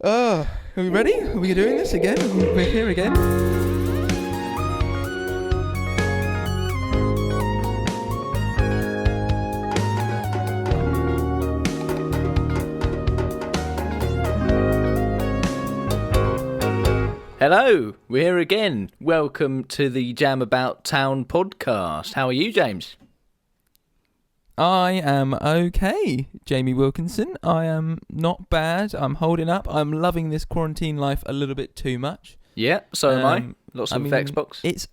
Are we ready? Are we doing this again? We're here again. Hello, we're here again. Welcome to the Jam About Town podcast. How are you, James? I am okay, Jamie Wilkinson. I am not bad. I'm holding up. I'm loving this quarantine life a little bit too much. Yeah, so am I. Lots of Xbox.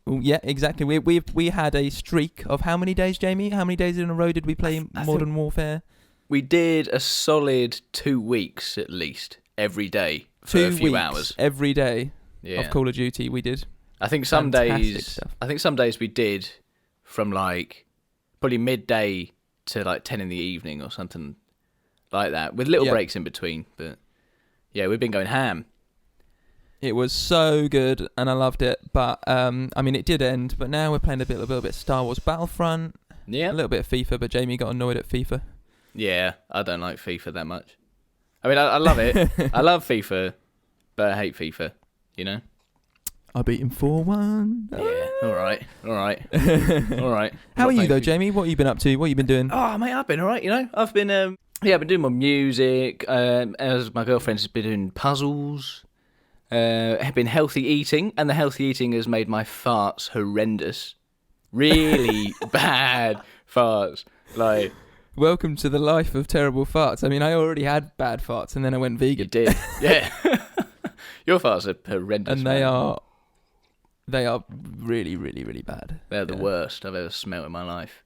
Yeah, exactly. We had a streak of how many days, Jamie? How many days in a row did we play Modern Warfare? We did a solid 2 weeks at least, every day for a few hours. Every day of Call of Duty we did. I think some days we did from like probably midday to like 10 in the evening or something like that, with little breaks in between. But yeah, we've been going ham. It was so good and I loved it, but I mean it did end, but now we're playing a little bit Star Wars Battlefront, a little bit of FIFA, but Jamie got annoyed at FIFA. Yeah, I don't like FIFA that much. I mean, I love it. I love FIFA, but I hate FIFA, you know? I beat him 4-1. Yeah, all right. How are you though, Jamie? What have you been up to? What have you been doing? Oh, mate, I've been all right, you know? I've been, I've been doing more music, as my girlfriend's been doing puzzles, have been healthy eating, and the healthy eating has made my farts horrendous. Really bad farts. Like... Welcome to the life of terrible farts. I mean, I already had bad farts, and then I went vegan. You did, yeah. Your farts are horrendous, and they are really, really, really bad. They're the worst I've ever smelt in my life.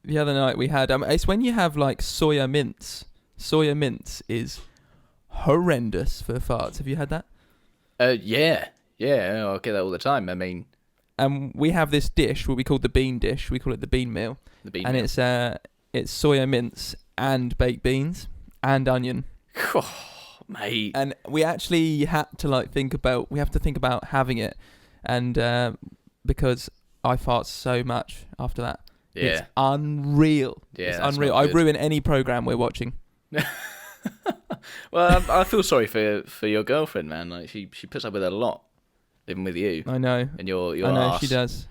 The other night we had, it's when you have like soya mints. Soya mints is horrendous for farts. Have you had that? Yeah, I get that all the time. I mean, we have this dish, what we call the bean dish. We call it the bean meal. It's soya mints and baked beans and onion. Oh, mate. And we actually had to think about having it, and because I fart so much after that. Yeah. It's unreal. Yeah, it's unreal. I ruin any program we're watching. Well, I feel sorry for your girlfriend, man. Like she puts up with it a lot, living with you. I know. And your I know arse. she does.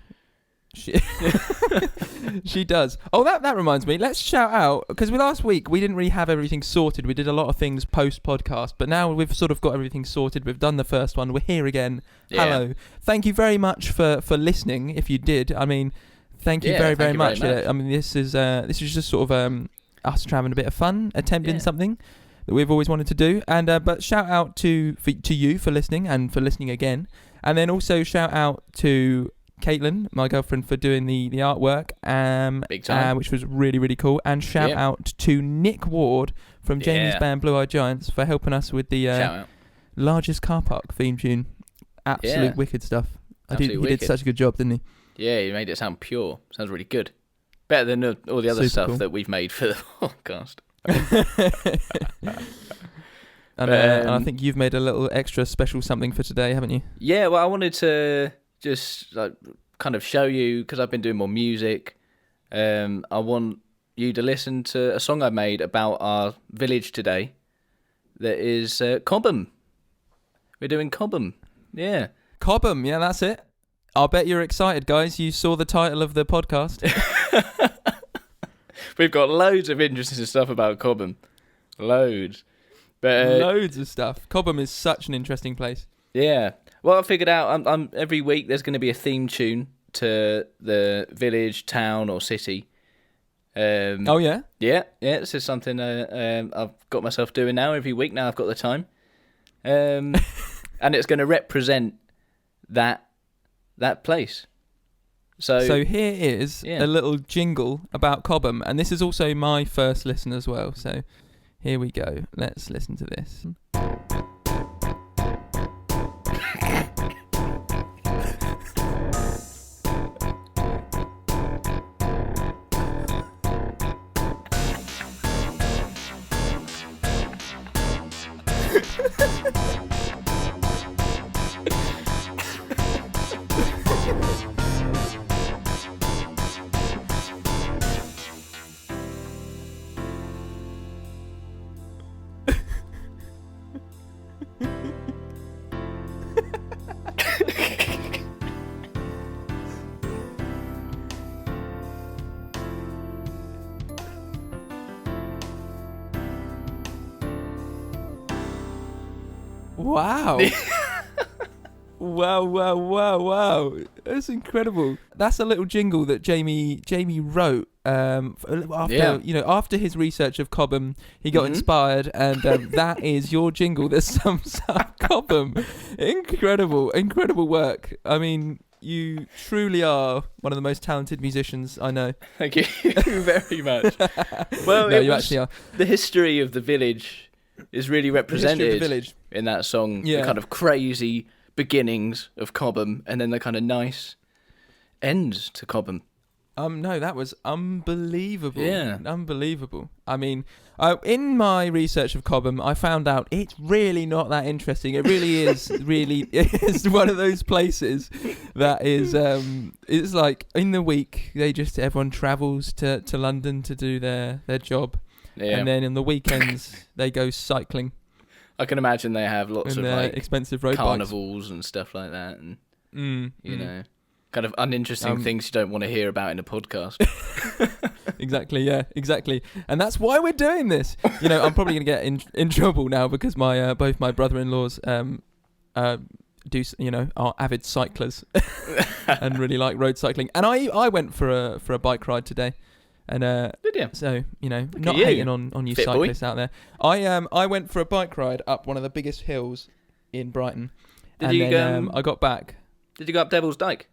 She does. Oh, that reminds me. Let's shout out, because last week we didn't really have everything sorted. We did a lot of things post-podcast, but now we've sort of got everything sorted. We've done the first one. We're here again. Yeah. Hello. Thank you very much for listening, if you did. I mean, thank you very, very much. I mean, this is just sort of us having a bit of fun, attempting something that we've always wanted to do. And but shout out to you for listening and for listening again. And then also shout out to Caitlin, my girlfriend, for doing the artwork, Big time. Which was really, really cool. And shout out to Nick Ward from Jamie's band Blue Eyed Giants for helping us with the largest car park theme tune. Absolute wicked stuff. He did such a good job, didn't he? Yeah, he made it sound pure. Sounds really good. Better than all the other stuff that we've made for the podcast. And I think you've made a little extra special something for today, haven't you? Yeah, well, I wanted to just kind of show you, because I've been doing more music. I want you to listen to a song I made about our village today. That is Cobham. We're doing Cobham. Yeah. Cobham, yeah, that's it. I'll bet you're excited, guys. You saw the title of the podcast. We've got loads of interesting stuff about Cobham. Loads. But, loads of stuff. Cobham is such an interesting place. Yeah. Well, I figured out I'm every week there's going to be a theme tune to the village, town, or city. Oh, yeah? Yeah. This is something I've got myself doing now every week. Now I've got the time. And it's going to represent that place. So here is a little jingle about Cobham, and this is also my first listen as well. So here we go. Let's listen to this. Wow. Wow. That's incredible. That's a little jingle that Jamie wrote after his research of Cobham. He got inspired, and that is your jingle that sums up Cobham. Incredible work. I mean, you truly are one of the most talented musicians I know. Thank you very much. Well, no, you actually are. The history of the village is really represented village. in that song. Yeah. The kind of crazy beginnings of Cobham, and then the kind of nice end to Cobham. No, that was unbelievable. Yeah. Unbelievable. I mean, in my research of Cobham, I found out it's really not that interesting. It really is, it's one of those places that is, it's like in the week, everyone travels to London to do their job. Yeah. And then in the weekends, they go cycling. I can imagine they have lots of like expensive road carnivals and stuff like that, and you know, kind of uninteresting things you don't want to hear about in a podcast. Exactly. And that's why we're doing this. You know, I'm probably going to get in trouble now because my both my brother-in-laws are avid cyclers and really like road cycling. And I went for a bike ride today. And did you? So, you know, not hating on you cyclists out there. I went for a bike ride up one of the biggest hills in Brighton. I got back. Did you go up Devil's Dyke?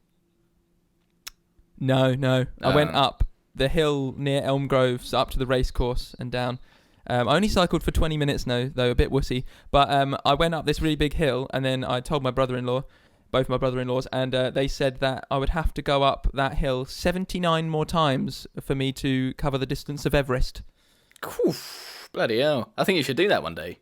No. I went up the hill near Elm Grove, so up to the racecourse and down. I only cycled for 20 minutes though, a bit wussy. But I went up this really big hill, and then I told my brother-in-law, both my brother-in-laws, and they said that I would have to go up that hill 79 more times for me to cover the distance of Everest. Oof, bloody hell. I think you should do that one day.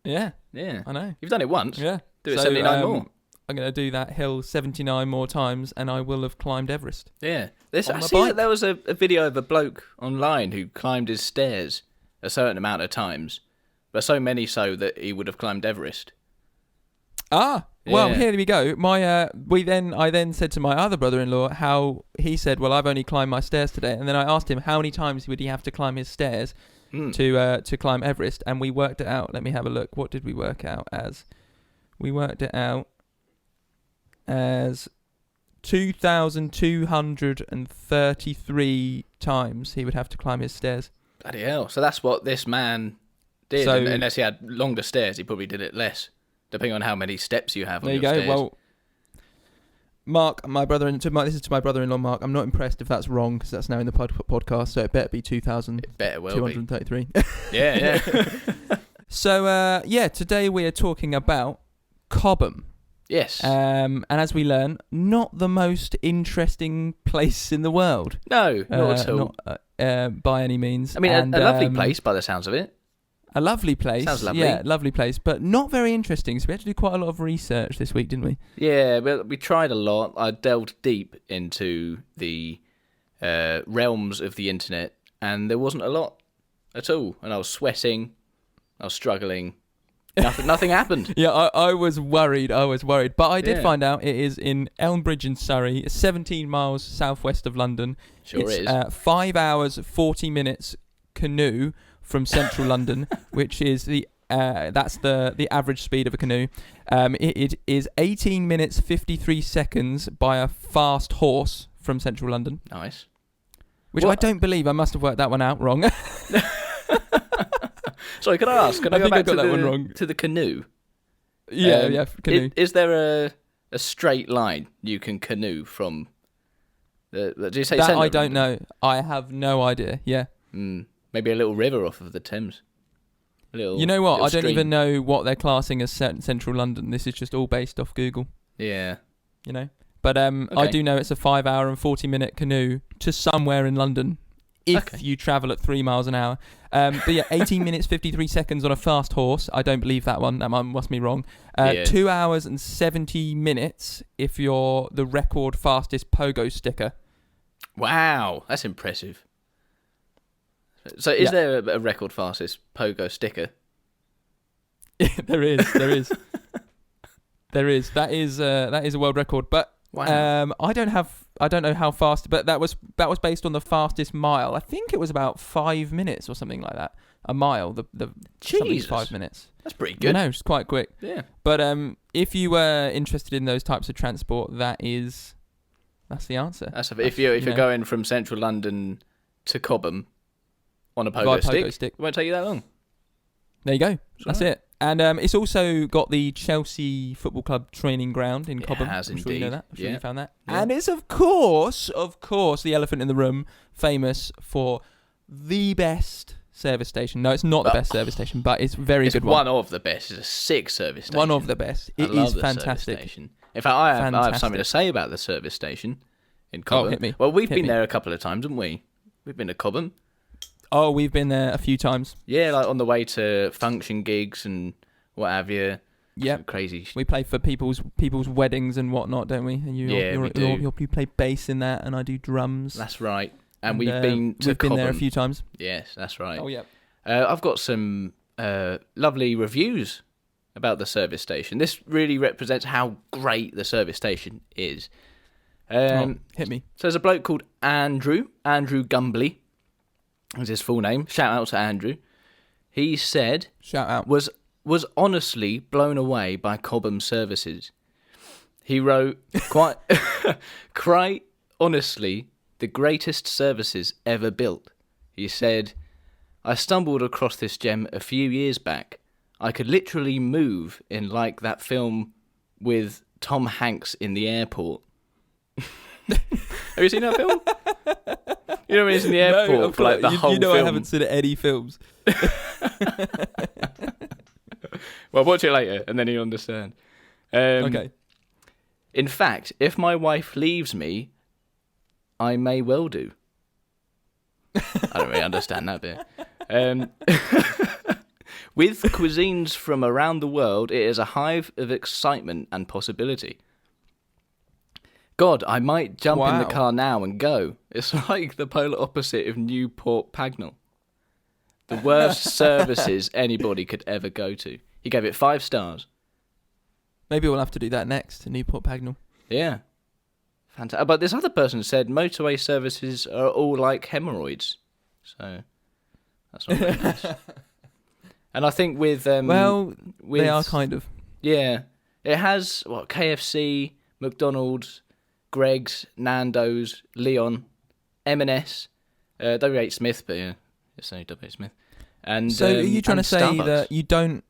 Yeah. I know. You've done it once. Yeah. Do it 79 more. I'm going to do that hill 79 more times, and I will have climbed Everest. Yeah. I see that there was a video of a bloke online who climbed his stairs a certain amount of times, but so many so that he would have climbed Everest. Well, here we go. I then said to my other brother-in-law how he said, well, I've only climbed my stairs today. And then I asked him how many times would he have to climb his stairs to climb Everest. And we worked it out. Let me have a look. What did we work out as? We worked it out as 2,233 times he would have to climb his stairs. Bloody hell. So that's what this man did. So, unless he had longer stairs, he probably did it less. Depending on how many steps you have on your stairs. There you go. Well, Mark, this is to my brother-in-law, Mark. I'm not impressed if that's wrong, because that's now in the podcast, so it better be 2,233. Yeah. So, today we are talking about Cobham. Yes. And as we learn, not the most interesting place in the world. No, not at all. Not, by any means. I mean, a lovely place by the sounds of it. A lovely place. Sounds lovely. Yeah, lovely place, but not very interesting. So we had to do quite a lot of research this week, didn't we? Yeah, we tried a lot. I delved deep into the realms of the internet, and there wasn't a lot at all. And I was sweating. I was struggling. Nothing happened. Yeah, I was worried. But I did find out it is in Elmbridge in Surrey, 17 miles southwest of London. Sure it's, is. 5 hours, 40 minutes canoe from central London, which is that's the average speed of a canoe. It is 18 minutes 53 seconds by a fast horse from central London. Nice. Which I don't believe. I must have worked that one out wrong. Sorry, can I ask? Can I go back to the canoe? Yeah, canoe. Is there a straight line you can canoe from? Did you say that? I don't know. I have no idea. Yeah. Maybe a little river off of the Thames. You know what? I don't even know what they're classing as central London. This is just all based off Google. Yeah. You know? But okay. I do know it's a 5 hour and 40 minute canoe to somewhere in London if you travel at 3 miles an hour. But yeah, 18 minutes 53 seconds on a fast horse. I don't believe that one. That one must be wrong. 2 hours and 70 minutes if you're the record fastest pogo sticker. Wow, that's impressive. So is there a record fastest pogo sticker? There is. There is. That is a world record. But wow. I don't have I don't know how fast, but that was based on the fastest mile. I think it was about 5 minutes or something like that. A mile. The something's 5 minutes. That's pretty good. I know, it's quite quick. Yeah. But if you were interested in those types of transport, that's the answer. If you're going from central London to Cobham on a pogo stick, it won't take you that long. There you go. That's it. And it's also got the Chelsea Football Club training ground in Cobham. It has I'm indeed. sure you know that. I'm sure you found that. Yeah. And it's of course, the elephant in the room, famous for the best service station. No, it's not the best service station, but it's very good one. It's one of the best. It's a sick service station. One of the best. It is fantastic. In fact, I have something to say about the service station in Cobham. Oh, hit me. Well, we've been there a couple of times, haven't we? We've been to Cobham. Oh, we've been there a few times. Yeah, like on the way to function gigs and what have you. Yeah, crazy. We play for people's weddings and whatnot, don't we? And we do. You play bass in that, and I do drums. That's right. And we've been to Cobham. Been there a few times. Yes, that's right. Oh yeah. I've got some lovely reviews about the service station. This really represents how great the service station is. Hit me. So there's a bloke called Andrew Gumbley. Is his full name. Shout out to Andrew. He said, shout out, was honestly blown away by Cobham services. He wrote, quite honestly, the greatest services ever built. He said, I stumbled across this gem a few years back. I could literally move in like that film with Tom Hanks in the airport. Have you seen that film? You know when he's in the airport for like the whole film? I haven't seen any films. Well, watch it later and then you'll understand. Okay. In fact, if my wife leaves me, I may well do. I don't really understand that bit. With cuisines from around the world, it is a hive of excitement and possibility. God, I might jump in the car now and go. It's like the polar opposite of Newport Pagnell. The worst services anybody could ever go to. He gave it 5 stars. Maybe we'll have to do that next in Newport Pagnell. Yeah. Fantastic. But this other person said motorway services are all like hemorrhoids. So that's not very nice. And I think with... they are kind of. Yeah. It has, KFC, McDonald's, Greg's, Nando's, Leon, M&S, W.H. Smith, but yeah, it's only W.H. Smith. And so are you trying to say Starbucks. that you don't...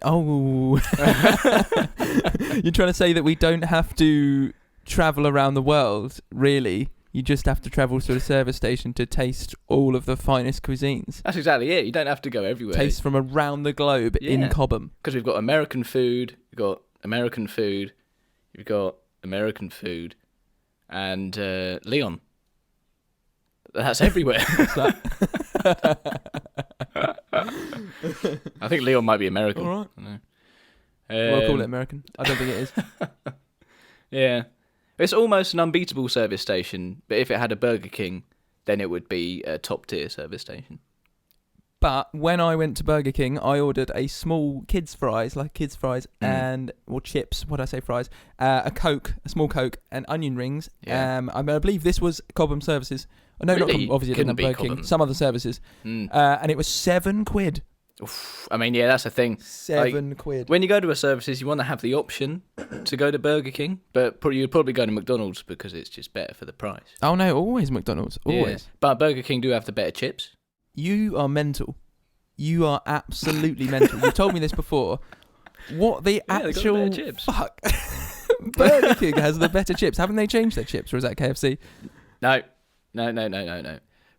Oh. You're trying to say that we don't have to travel around the world, really? You just have to travel to a service station to taste all of the finest cuisines. That's exactly it. You don't have to go everywhere. Taste from around the globe in Cobham. Because we've got American food, you've got American food, and Leon. That's everywhere. What's that? I think Leon might be American. All right. I don't know. We'll call it American. I don't think it is. Yeah. It's almost an unbeatable service station, but if it had a Burger King, then it would be a top-tier service station. But when I went to Burger King, I ordered a small kids' fries, and or chips. What did I say? Fries. A Coke, a small Coke, and onion rings. Yeah. I believe this was Cobham services. Oh, no, Really? not Cobham. Obviously, it didn't have Burger King. Some other services. And it was £7. Oof. I mean, yeah, that's the thing. £7. When you go to a services, you want to have the option to go to Burger King, but you'd probably go to McDonald's because it's just better for the price. Oh no, always McDonald's, always. Yeah. But Burger King do have the better chips. You are mental. You are absolutely mental. You told me this before. What the actual they got the better chips. Fuck? Burger King has the better chips. Haven't they changed their chips, or is that KFC? No.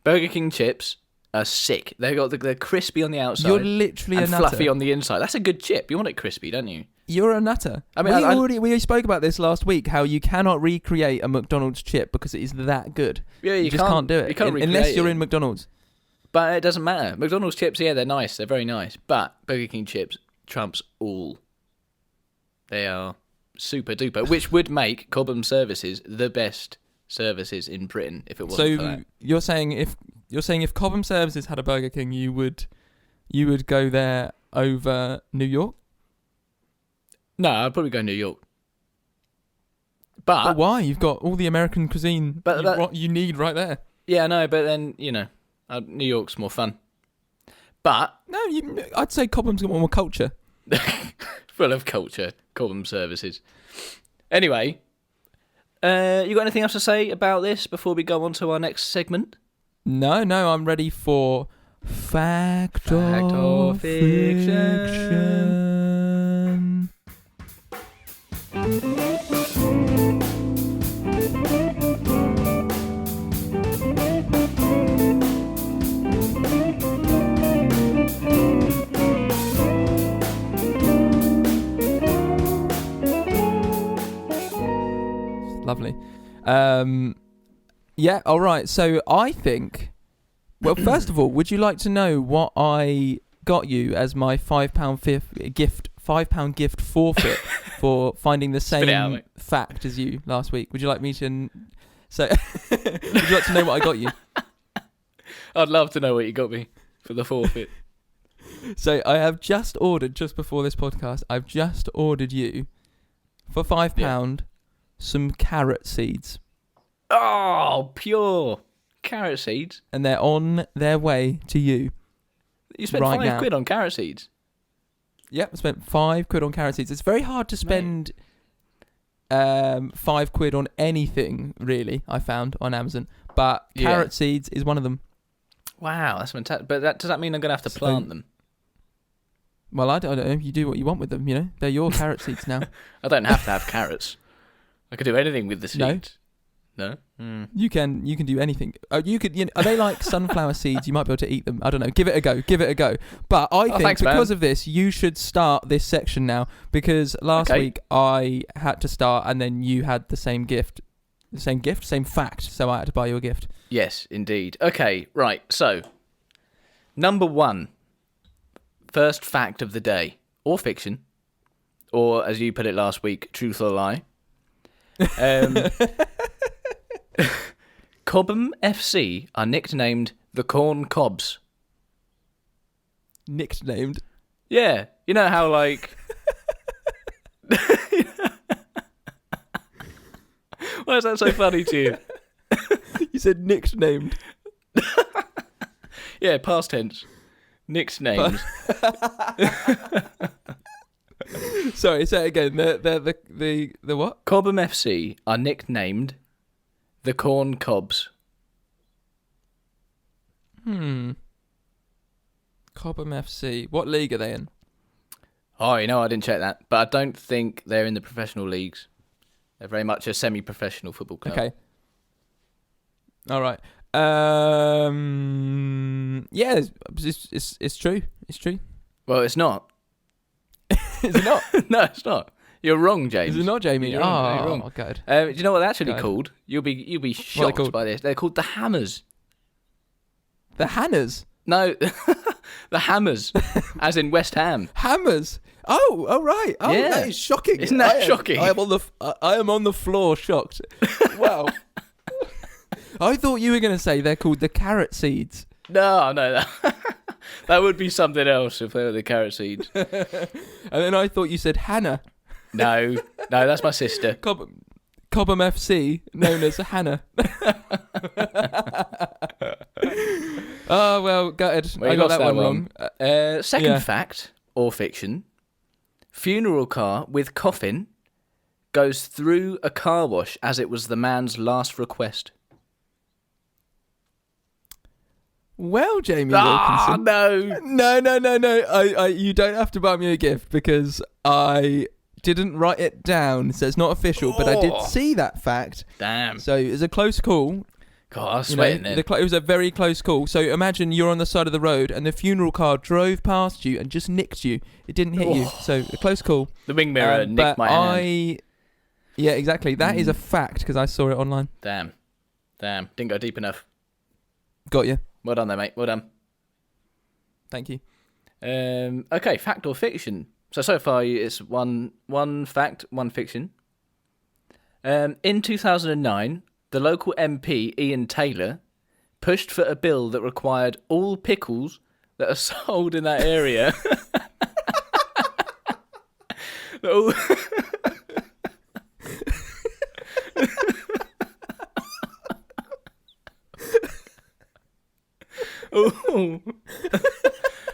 Burger King chips are sick. They're crispy on the outside. You're literally and a nutter. fluffy on the inside. That's a good chip. You want it crispy, don't you? You're a nutter. I mean, we spoke about this last week. How you cannot recreate a McDonald's chip because it is that good. Yeah, you just can't do it. You can't unless you're in McDonald's. But it doesn't matter. McDonald's chips, yeah, they're nice. They're very nice. But Burger King chips trumps all. They are super duper, which would make Cobham services the best services in Britain if it wasn't for that. So you're saying if Cobham services had a Burger King, you would go there over New York? No, I'd probably go New York. But why? You've got all the American cuisine you need right there. Yeah, I know, but then, New York's more fun. But... No, I'd say Cobham's got more culture. Full of culture. Cobham services. Anyway, you got anything else to say about this before we go on to our next segment? No, I'm ready for Fact or Fiction. Lovely. Yeah, all right. So I think... Well, first of all, would you like to know what I got you as my £5 gift forfeit for finding the same fact as you last week? Would you like me to... So, would you like to know what I got you? I'd love to know what you got me for the forfeit. So I have just ordered, just before this podcast, I've just ordered you, for £5, some carrot seeds. Oh, pure carrot seeds. And they're on their way to you. You spent right £5 on carrot seeds? Yep, I spent £5 on carrot seeds. It's very hard to spend £5 on anything, really, I found on Amazon. But carrot seeds is one of them. Wow, that's fantastic. But does that mean I'm going to have to plant them? Well, I don't know. You do what you want with them, They're your carrot seeds now. I don't have to have carrots. I could do anything with the seeds. No? Mm. You can do anything. You could. Are they like sunflower seeds? You might be able to eat them. I don't know. Give it a go. But I think thanks, because of this, you should start this section now. Because last week I had to start, and then you had the same gift, same fact. So I had to buy you a gift. Yes, indeed. Okay, right. So, number 1, first fact of the day, or fiction, or as you put it last week, truth or lie. Cobham FC are nicknamed the Corn Cobs. Nicknamed? Yeah. You know how, like... Why is that so funny to you? You said nicknamed. Yeah, past tense. Nicknamed. Sorry, say it again. The what? Cobham FC are nicknamed the Corn Cobs. Cobham FC. What league are they in? Oh, I didn't check that. But I don't think they're in the professional leagues. They're very much a semi-professional football club. Okay. All right. Yeah, it's true. It's true. Well, it's not. Is it not? No, it's not. You're wrong, James. Is it not, Jamie? You're wrong. Oh, God. Do you know what they're actually called? You'll be shocked by this. They're called the Hammers. The Hannahs? No, the Hammers, as in West Ham. Hammers? Oh, right. Oh, yeah. That is shocking. Isn't that shocking? I am on the floor, shocked. Wow. I thought you were going to say they're called the carrot seeds. No, that would be something else if they were the carrot seeds. And then I thought you said Hannah. No, that's my sister. Cobham FC, known as Hannah. Oh, well, gutted. I got that one wrong. Second fact, or fiction. Funeral car with coffin goes through a car wash as it was the man's last request. Well, Jamie Wilkinson. No. You don't have to buy me a gift because I didn't write it down, so it's not official, but I did see that fact. Damn. So it was a close call. God, I was sweating it. It was a very close call. So imagine you're on the side of the road and the funeral car drove past you and just nicked you. It didn't hit you. So a close call. The wing mirror nicked my hand. Yeah, exactly. That is a fact because I saw it online. Damn. Didn't go deep enough. Got you. Well done there, mate. Well done. Thank you. Okay, fact or fiction. So far it's one fact, one fiction. In 2009, the local MP, Ian Taylor, pushed for a bill that required all pickles that are sold in that area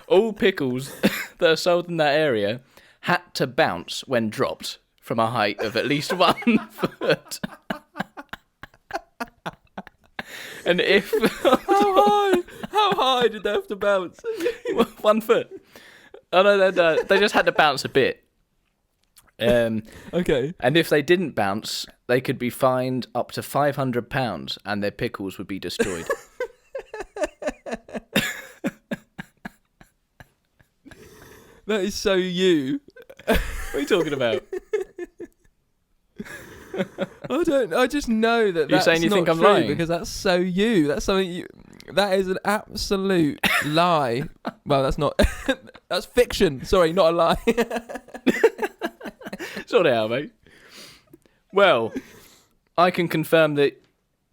all pickles that are sold in that area had to bounce when dropped from a height of at least 1 foot. And if how high did they have to bounce? 1 foot. Oh no, they just had to bounce a bit. Okay. And if they didn't bounce, they could be fined up to £500, and their pickles would be destroyed. That is so you. What are you talking about? I just know that You're that's saying you not think I'm true lying? because that's so you. That's something you. That is an absolute lie. Well, that's not. That's fiction. Sorry, not a lie. Sort it out, mate. Well, I can confirm that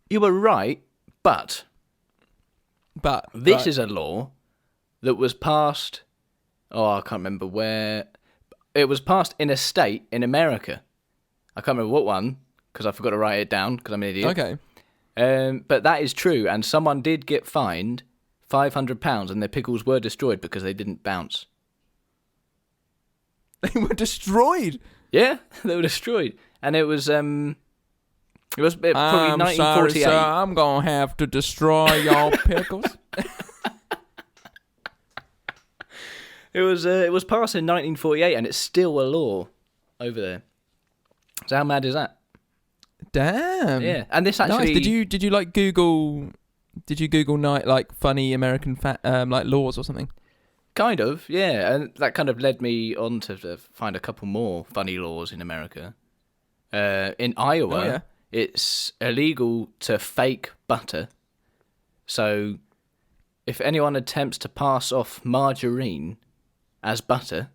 you were right, but this is a law that was passed. Oh, I can't remember where. It was passed in a state in America. I can't remember what one because I forgot to write it down because I'm an idiot. Okay. But that is true, and someone did get fined £500, and their pickles were destroyed because they didn't bounce. They were destroyed. Yeah, they were destroyed, and it was probably I'm 1948. sorry, sir. I'm gonna have to destroy y'all pickles. It was passed in 1948, and it's still a law over there. So how mad is that? Damn. Yeah, and this actually. Nice. Did you like Google? Did you Google like funny American like laws or something? Kind of, yeah, and that kind of led me on to find a couple more funny laws in America. In Iowa, It's illegal to fake butter. So, if anyone attempts to pass off margarine as butter,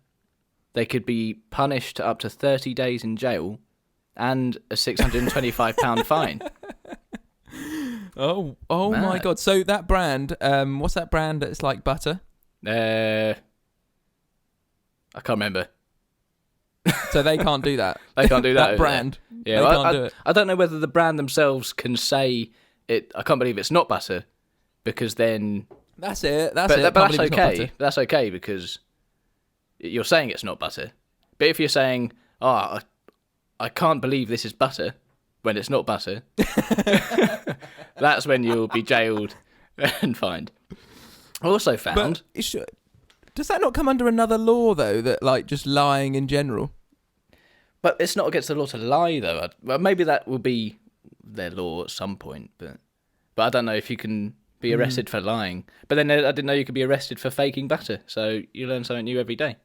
they could be punished to up to 30 days in jail and a £625 fine. Oh my God! So that brand, what's that brand that's like butter? I can't remember. So they can't do that. They can't do that. That brand. Yeah, they can't do it. I don't know whether the brand themselves can say it. I can't believe it's not butter, because then. That's it. But that's okay. That's okay because you're saying it's not butter. But if you're saying, "Oh, I can't believe this is butter," when it's not butter, that's when you'll be jailed and fined. I also found. Does that not come under another law though? That like just lying in general. But it's not against the law to lie, though. Well, maybe that will be their law at some point, but I don't know if you can be arrested for lying. But then I didn't know you could be arrested for faking butter. So you learn something new every day.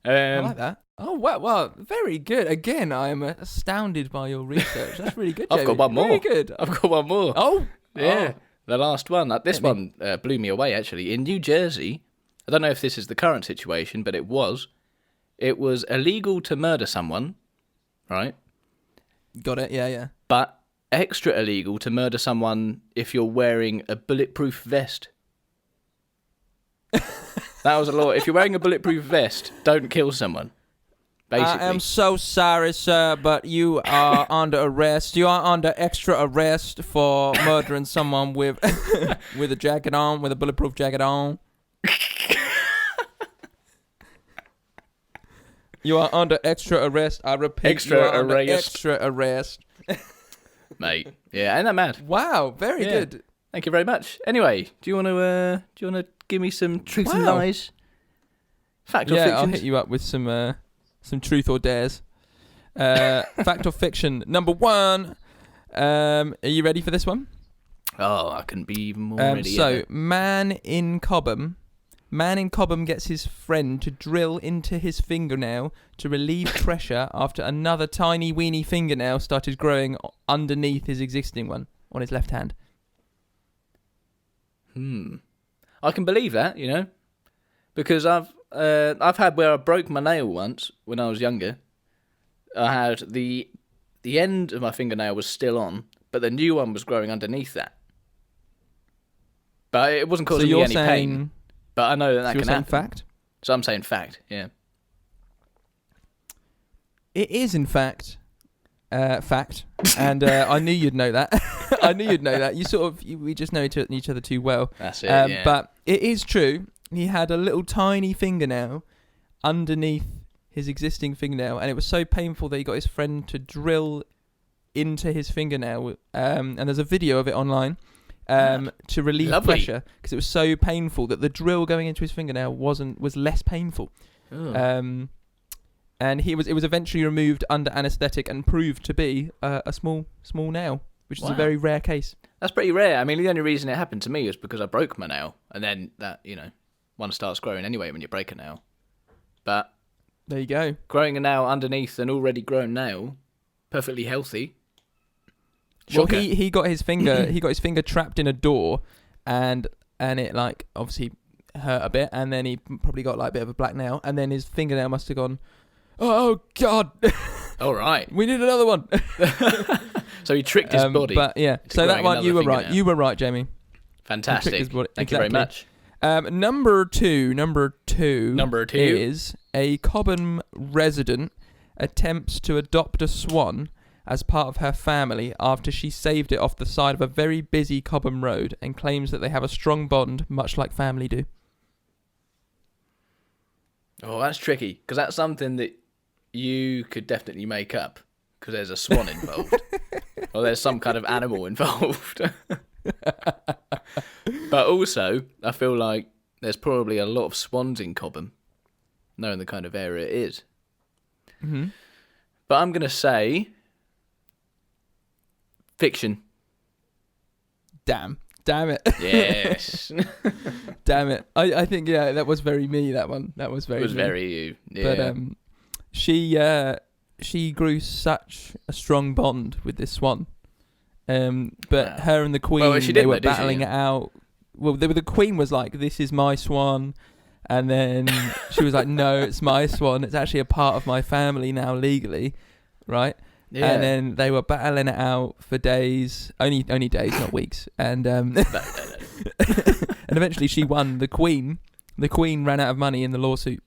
I like that. Oh, well, very good. Again, I am astounded by your research. That's really good, Jamie. I've got one more. Very good. I've got one more. Oh, yeah. The last one. This one blew me away, actually. In New Jersey, I don't know if this is the current situation, but it was illegal to murder someone, right? Got it, yeah. But extra illegal to murder someone if you're wearing a bulletproof vest. That was a law. If you're wearing a bulletproof vest, don't kill someone. Basically. I am so sorry, sir, but you are under arrest. You are under extra arrest for murdering someone with with a jacket on, with a bulletproof jacket on. You are under extra arrest. I repeat, extra arrest. Mate, yeah, ain't that mad? Wow, very good. Thank you very much. Anyway, do you want to give me some truth and lies? Fact or fiction? I'll hit you up with some truth or dares. Fact or fiction. Number 1. Are you ready for this one? Oh, I couldn't be even more ready. So, man in Cobham gets his friend to drill into his fingernail to relieve pressure after another tiny weeny fingernail started growing underneath his existing one on his left hand. I can believe that, because I've had where I broke my nail once when I was younger. I had the end of my fingernail was still on, but the new one was growing underneath that. But it wasn't causing me any pain. But I know that can happen. Fact? So I'm saying fact, yeah. It is, in fact, fact, and I knew you'd know that. I knew you'd know that. We just know each other too well. That's it. Yeah. But it is true. He had a little tiny fingernail underneath his existing fingernail, and it was so painful that he got his friend to drill into his fingernail. And there's a video of it online to relieve pressure, because it was so painful that the drill going into his fingernail was less painful. Oh. And it was eventually removed under anaesthetic and proved to be a small nail, which is a very rare case. That's pretty rare. I mean, the only reason it happened to me was because I broke my nail, and then that, one starts growing anyway when you break a nail. But there you go. Growing a nail underneath an already grown nail, perfectly healthy. Shocker. Well, he got his finger trapped in a door, and it obviously hurt a bit, and then he probably got a bit of a black nail, and then his fingernail must have gone, oh God. All right. We need another one. So he tricked his body. But yeah, so that one, you were right. You were right, Jamie. Fantastic. Thank you very much. Number two is a Cobham resident attempts to adopt a swan as part of her family after she saved it off the side of a very busy Cobham road, and claims that they have a strong bond, much like family do. Oh, that's tricky, because that's something that you could definitely make up, because there's a swan involved. Or there's some kind of animal involved. But also, I feel like there's probably a lot of swans in Cobham, knowing the kind of area it is. Mm-hmm. But I'm going to say fiction. Damn it. Yes. Damn it. I think, that was very me, that one. That was very me. It was very you. Yeah. But she grew such a strong bond with this swan. But her and the Queen, they were battling it out. Well, the Queen was like, this is my swan. And then she was like, no, it's my swan. It's actually a part of my family now legally. Right? Yeah. And then they were battling it out for days. Only days, not weeks. And and eventually she won. The Queen ran out of money in the lawsuit.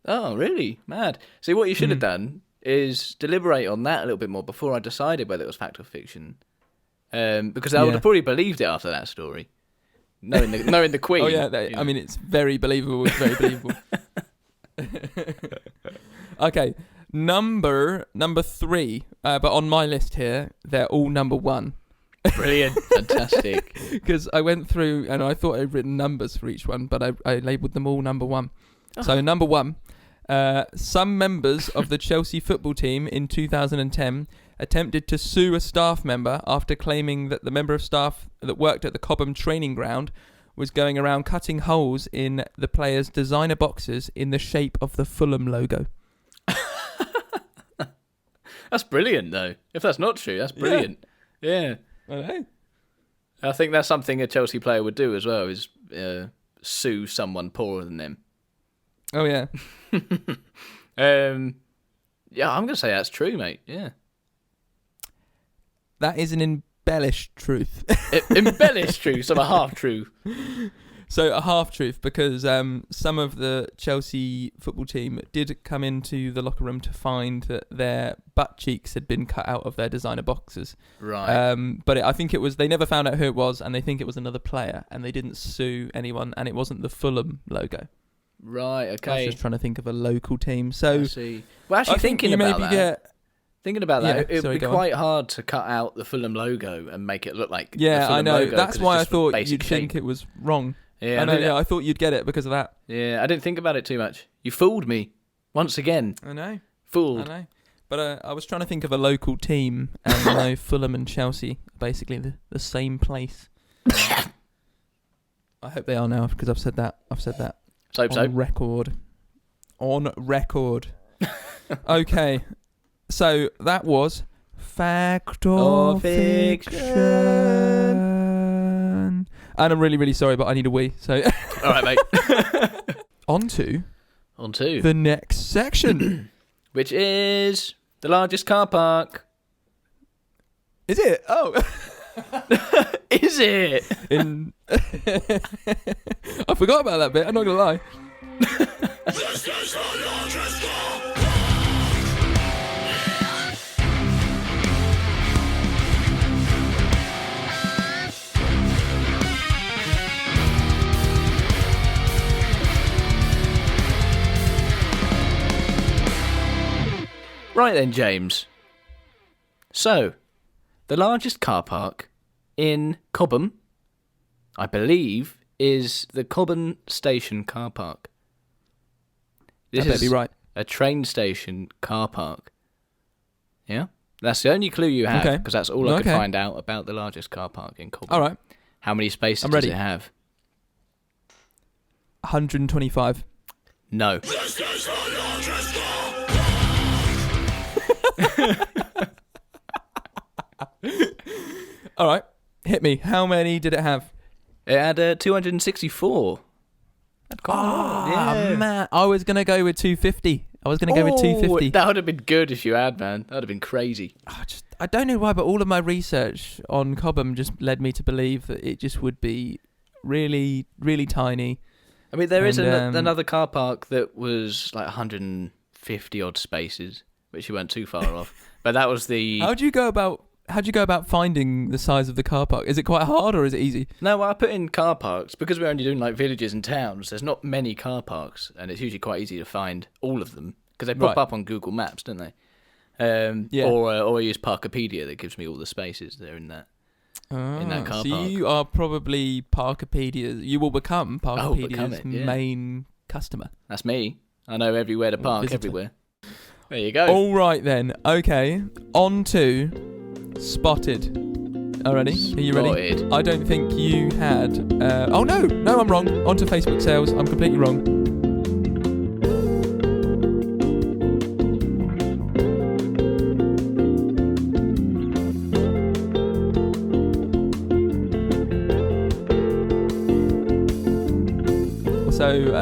Oh, really? Mad. See, what you should have done is deliberate on that a little bit more before I decided whether it was fact or fiction. Because I would have probably believed it after that story. Knowing the Queen. Oh, yeah. I mean, it's very believable. It's very believable. Okay. Number 3. But on my list here, they're all number 1. Brilliant. Fantastic. Because I went through and I thought I'd written numbers for each one, but I labelled them all number 1. Oh. So number 1. Some members of the Chelsea football team in 2010 attempted to sue a staff member after claiming that the member of staff that worked at the Cobham training ground was going around cutting holes in the players' designer boxes in the shape of the Fulham logo. That's brilliant, though. If that's not true, that's brilliant. Yeah. I know. I think that's something a Chelsea player would do as well, is sue someone poorer than them. Oh, yeah. Yeah, I'm going to say that's true, mate. Yeah. That is an embellished truth. Embellished truth, so a half-truth. So a half-truth, because some of the Chelsea football team did come into the locker room to find that their butt cheeks had been cut out of their designer boxes. Right. But I think it was, they never found out who it was, and they think it was another player, and they didn't sue anyone, and it wasn't the Fulham logo. Right, okay. I was just trying to think of a local team. So, I see. Well, actually, thinking about that, it would be quite hard to cut out the Fulham logo and make it look like the Fulham I know. Logo, that's why I thought you'd shape. think it was wrong. Yeah, I thought you'd get it because of that. Yeah, I didn't think about it too much. You fooled me once again. I know. Fooled. I know. But I was trying to think of a local team, and I know Fulham and Chelsea are basically the same place. I hope they are now, because I've said that. On record. Okay. So that was Fact or Fiction. And I'm really, really sorry, but I need a wee. So all right, mate. On to the next section, which is the largest car park. Is it? Oh. Is it? I forgot about that bit. I'm not gonna lie. This is the largest car park. Right then, James. So, the largest car park in Cobham, I believe, is the Cobham Station car park. This That better is be right. a train station car park. Yeah? That's the only clue you have, Okay. because that's all I could Okay. find out about the largest car park in Cobham. All right. How many spaces I'm does ready. it have? 125. No. All right. Hit me. How many did it have? It had 264. That's quite a lot, yeah. Man. I was going to go with 250. I was going to go with 250. That would have been good if you had, man. That would have been crazy. I don't know why, but all of my research on Cobham just led me to believe that it just would be really, really tiny. I mean, there is And, another car park that was like 150 odd spaces, which you weren't too far off. But that was the... How'd you go about finding the size of the car park? Is it quite hard or is it easy? No, well, I put in car parks because we're only doing like villages and towns. There's not many car parks, and it's usually quite easy to find all of them because they pop up on Google Maps, don't they? Yeah. Or I use Parkopedia that gives me all the spaces that are in that car so park. you are probably Parkopedia. You will become Parkopedia's yeah. main customer. That's me. I know everywhere to park visitor. everywhere. There you go. All right then. Okay. On to Spotted. Already? Are you ready? Spotted. I don't think you had. Oh no, I'm wrong. On to Facebook sales. I'm completely wrong. So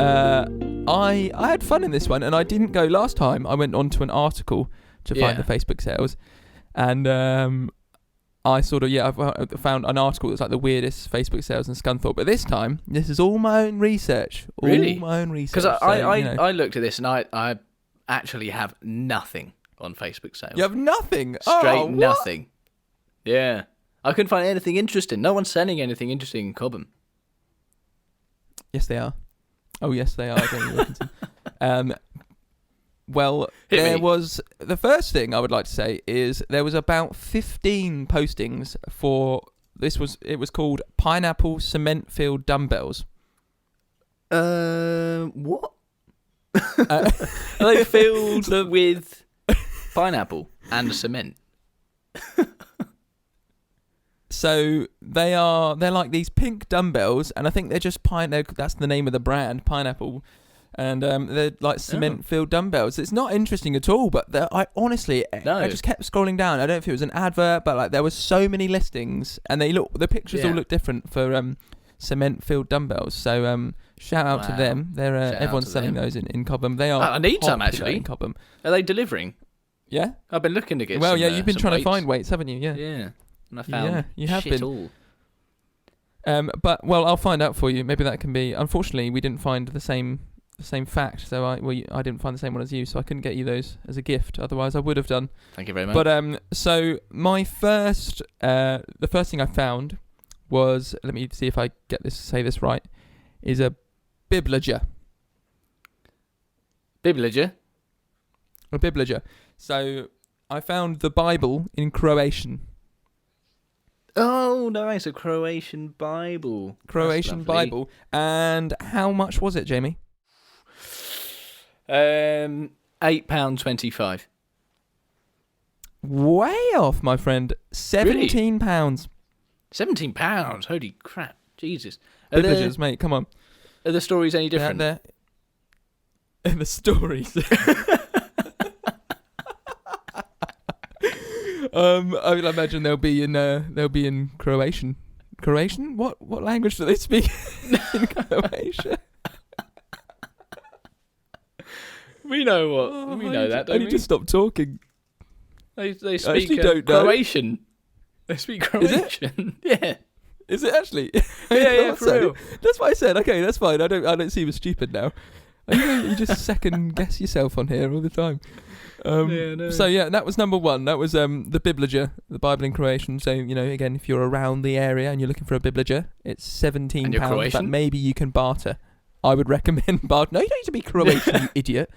I had fun in this one, and I didn't go last time. I went on to an article to find the Facebook sales, and I sort of I found an article that's like the weirdest Facebook sales in Scunthorpe. But this time, this is all my own research. Really? All my own research. Because I I looked at this and I actually have nothing on Facebook sales. You have nothing. Straight nothing. Yeah. I couldn't find anything interesting. No one's selling anything interesting in Cobham. Yes, they are. Oh, yes, they are. I don't know what well, Hit there me. was... The first thing I would like to say is there was about 15 postings for... It was called Pineapple Cement-Filled Dumbbells. What? Are they filled with pineapple and cement? So they're like these pink dumbbells, and I think they're just that's the name of the brand, Pineapple, and they're like cement-filled dumbbells. It's not interesting at all, but I honestly, I just kept scrolling down. I don't know if it was an advert, but like there was so many listings, and the pictures all look different for cement-filled dumbbells. So shout out to them. They're everyone's selling those in Cobham. They are. I need some actually in Cobham. Are they delivering? Yeah, I've been looking to get. Well, some, yeah, you've been trying weights. to find weights, haven't you? Yeah. Yeah. And I found you have shit been. all. But I'll find out for you. Maybe that can be. Unfortunately, we didn't find the same fact, so I didn't find the same one as you, so I couldn't get you those as a gift. Otherwise, I would have done. Thank you very much. But so my first, the first thing I found was, let me see if I say this right, is a Biblager. Biblager. A Biblager. So I found the Bible in Croatian. Oh, nice. A Croatian Bible. Croatian Bible. And how much was it, Jamie? £8.25. Way off, my friend. £17. £17? Holy crap. Jesus. Biblagers, mate, come on. Are the stories any different? The stories. I would imagine they'll be in Croatian. Croatian? What language do they speak in Croatia? We know what. We know that, don't we? I need to stop talking. They speak actually don't know. Croatian. They speak Croatian. Yeah. Is it actually? Yeah, for real. That's what I said. Okay, that's fine. I don't seem as stupid now. You just second guess yourself on here all the time. No. So yeah, that was number one. That was the Biblager, the Bible in Croatian. So again, if you're around the area and you're looking for a Biblager, it's £17. But maybe you can barter. I would recommend barter. No, you don't need to be Croatian, you idiot.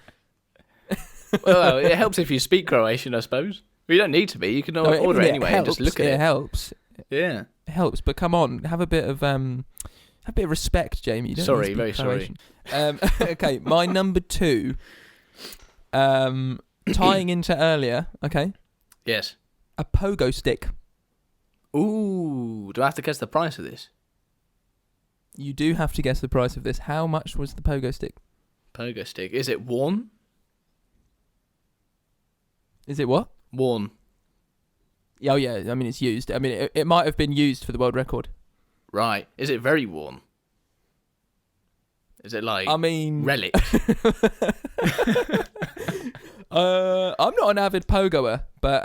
Well, it helps if you speak Croatian, I suppose. Well, you don't need to be. You can order it anyway and just look at it. It helps. Yeah. It helps, but come on, have a bit of respect, Jamie. You don't Sorry, need to very speak sorry. Okay, my number 2, tying into earlier, okay? Yes. A pogo stick. Ooh, do I have to guess the price of this? You do have to guess the price of this. How much was the pogo stick? Pogo stick. Is it worn? Is it what? Worn. Oh, yeah, I mean, it's used. I mean, it might have been used for the world record. Right. Is it very worn? Is it like relic? I'm not an avid pogoer, but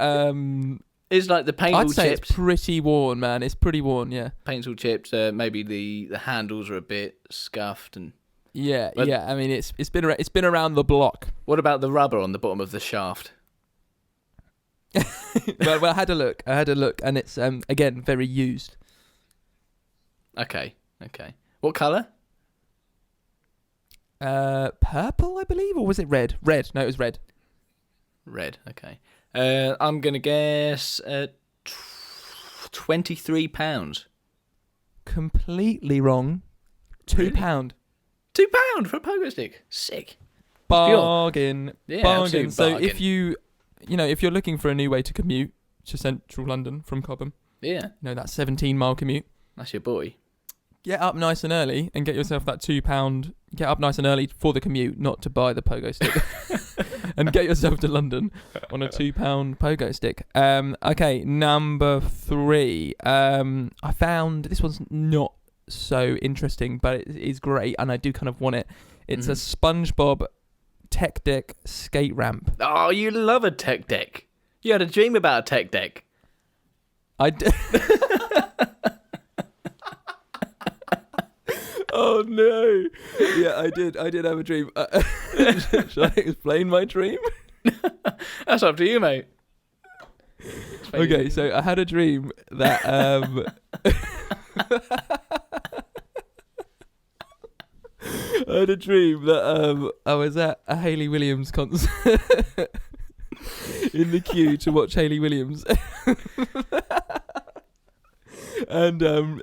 Is like the paint I'd all say chipped? it's pretty worn, man. It's pretty worn, yeah. Paint's all chipped. Maybe the handles are a bit scuffed and. Yeah. I mean, it's been around the block. What about the rubber on the bottom of the shaft? well, I had a look, and it's again very used. Okay. What colour? Purple, I believe, or was it red? Red. No, it was red. Red. Okay. I'm gonna guess £23. Completely wrong. £2. Really? £2 for a pogo stick. Sick. Bargain. Yeah, Bargain. So bargain. if if you're looking for a new way to commute to central London from Cobham, Yeah, that 17-mile commute, that's your boy. get up nice and early and get yourself that £2. Get up nice and early for the commute, not to buy the pogo stick. And get yourself to London on a £2 pogo stick. Okay, number 3. I found this one's not so interesting, but it is great, and I do kind of want it. It's a SpongeBob tech deck skate ramp. Oh, you love a tech deck. You had a dream about a tech deck. Oh no! Yeah, I did have a dream. Shall I explain my dream? That's up to you, mate. Okay, so I had a dream that I was at a Hayley Williams concert in the queue to watch Hayley Williams. And